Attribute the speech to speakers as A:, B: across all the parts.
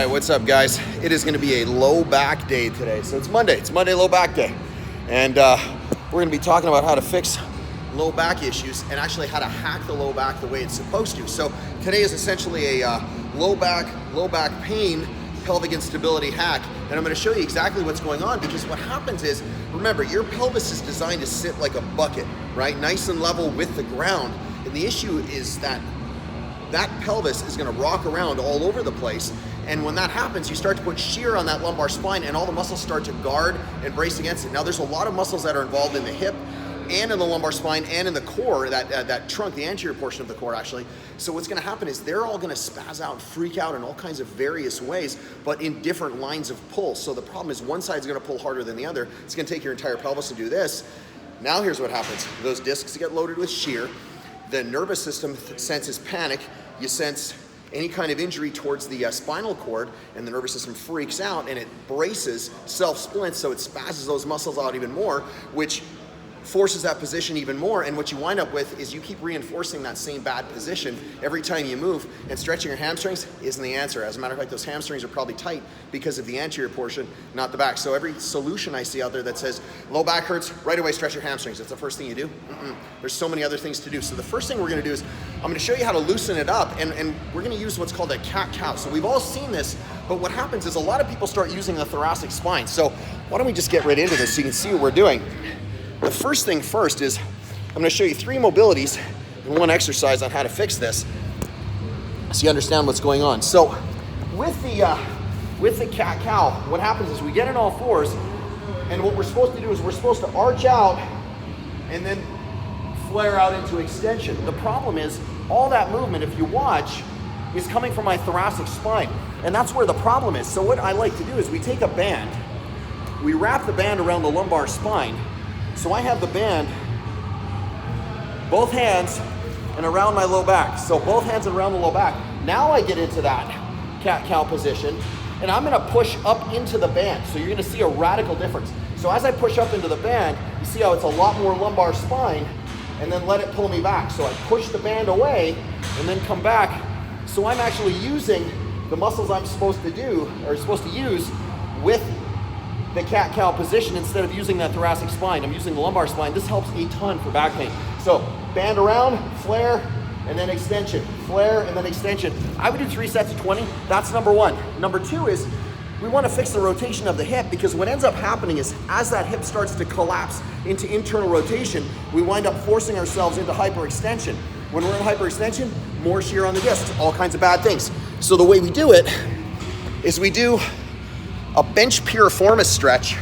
A: right, what's up, guys? It is going to be a low back day today. So it's Monday low back day. And we're going to be talking about how to fix low back issues and actually how to hack the low back the way it's supposed to. So today is essentially a low back pain, pelvic instability hack. And I'm going to show you exactly what's going on, because what happens is, remember, your pelvis is designed to sit like a bucket, right? Nice and level with the ground. And the issue is that pelvis is going to rock around all over the place. And when that happens, you start to put shear on that lumbar spine and all the muscles start to guard and brace against it. Now, there's a lot of muscles that are involved in the hip and in the lumbar spine and in the core, that trunk, the anterior portion of the core, actually. So what's going to happen is they're all going to spaz out and freak out in all kinds of various ways, but in different lines of pull. So the problem is one side's going to pull harder than the other. It's going to take your entire pelvis to do this. Now here's what happens. Those discs get loaded with shear. The nervous system senses panic. You sense any kind of injury towards the spinal cord, and the nervous system freaks out and it braces, self-splints, so it spazzes those muscles out even more, which forces that position even more. And what you wind up with is you keep reinforcing that same bad position every time you move, and stretching your hamstrings isn't the answer. As a matter of fact, those hamstrings are probably tight because of the anterior portion, not the back. So every solution I see out there that says low back hurts, right away stretch your hamstrings. That's the first thing you do. There's so many other things to do. So the first thing we're going to do is I'm going to show you how to loosen it up, and we're going to use what's called a cat-cow. So we've all seen this, but what happens is a lot of people start using the thoracic spine. So why don't we just get right into this so you can see what we're doing. The first thing first is I'm going to show you 3 mobilities and 1 exercise on how to fix this, so you understand what's going on. So with the cat-cow, what happens is we get in all fours, and what we're supposed to do is we're supposed to arch out and then flare out into extension. The problem is all that movement, if you watch, is coming from my thoracic spine, and that's where the problem is. So what I like to do is we take a band, we wrap the band around the lumbar spine. So I have the band, both hands, and around my low back. So both hands and around the low back. Now I get into that cat-cow position, and I'm gonna push up into the band. So you're gonna see a radical difference. So as I push up into the band, you see how it's a lot more lumbar spine, and then let it pull me back. So I push the band away, and then come back. So I'm actually using the muscles I'm supposed to do, or supposed to use, with the cat-cow position instead of using that thoracic spine. I'm using the lumbar spine. This helps a ton for back pain. So band around, flare, and then extension. Flare, and then extension. I would do 3 sets of 20. That's number 1. Number 2 is we want to fix the rotation of the hip, because what ends up happening is as that hip starts to collapse into internal rotation, we wind up forcing ourselves into hyperextension. When we're in hyperextension, more shear on the discs, all kinds of bad things. So the way we do it is we do a bench piriformis stretch,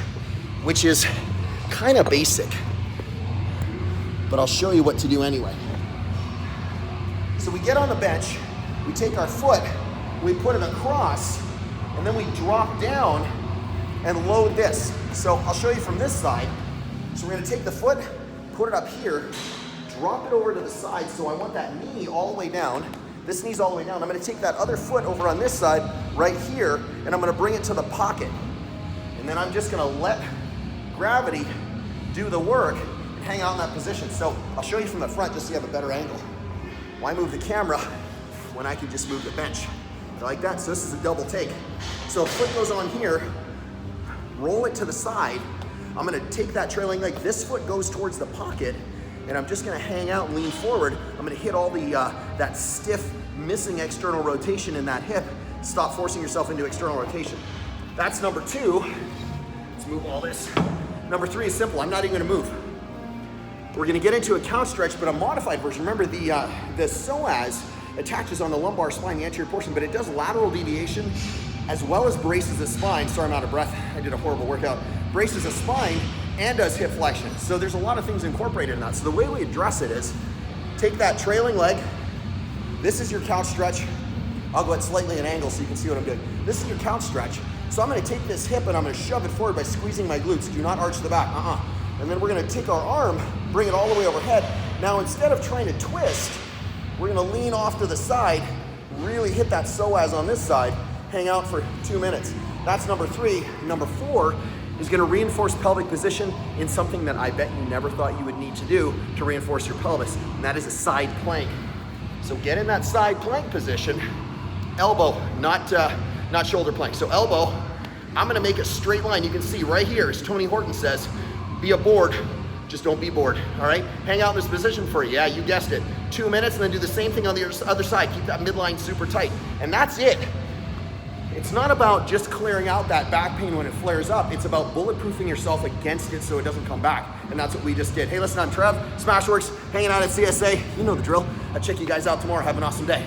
A: which is kind of basic, but I'll show you what to do anyway. So we get on the bench, we take our foot, we put it across, and then we drop down and load this. So I'll show you from this side. So we're gonna take the foot, put it up here, drop it over to the side. So I want that knee all the way down. This knee's all the way down. I'm gonna take that other foot over on this side right here, and I'm gonna bring it to the pocket. And then I'm just gonna let gravity do the work and hang out in that position. So I'll show you from the front just so you have a better angle. Why move the camera when I can just move the bench? Like that. So this is a double take. So foot goes on here, roll it to the side. I'm gonna take that trailing leg. This foot goes towards the pocket, and I'm just gonna hang out and lean forward. I'm gonna hit all the that stiff, missing external rotation in that hip. Stop forcing yourself into external rotation. That's number 2. Let's move all this. Number 3 is simple. I'm not even gonna move. We're gonna get into a couch stretch, but a modified version. Remember, the psoas attaches on the lumbar spine, the anterior portion, but it does lateral deviation as well as braces the spine. Sorry, I'm out of breath. I did a horrible workout. Braces the spine and does hip flexion. So there's a lot of things incorporated in that. So the way we address it is take that trailing leg. This is your couch stretch. I'll go at slightly an angle so you can see what I'm doing. This is your couch stretch. So I'm gonna take this hip and I'm gonna shove it forward by squeezing my glutes. Do not arch the back, And then we're gonna take our arm, bring it all the way overhead. Now instead of trying to twist, we're gonna lean off to the side, really hit that psoas on this side, hang out for 2 minutes. That's number 3. Number 4 is gonna reinforce pelvic position in something that I bet you never thought you would need to do to reinforce your pelvis, and that is a side plank. So get in that side plank position, elbow, not not shoulder plank. So elbow, I'm gonna make a straight line. You can see right here, as Tony Horton says, be a board, just don't be bored, all right? Hang out in this position for, yeah, you guessed it, 2 minutes, and then do the same thing on the other side. Keep that midline super tight, and that's it. It's not about just clearing out that back pain when it flares up. It's about bulletproofing yourself against it so it doesn't come back. And that's what we just did. Hey, listen, I'm Trev, SmashweRx, hanging out at CSA. You know the drill. I'll check you guys out tomorrow. Have an awesome day.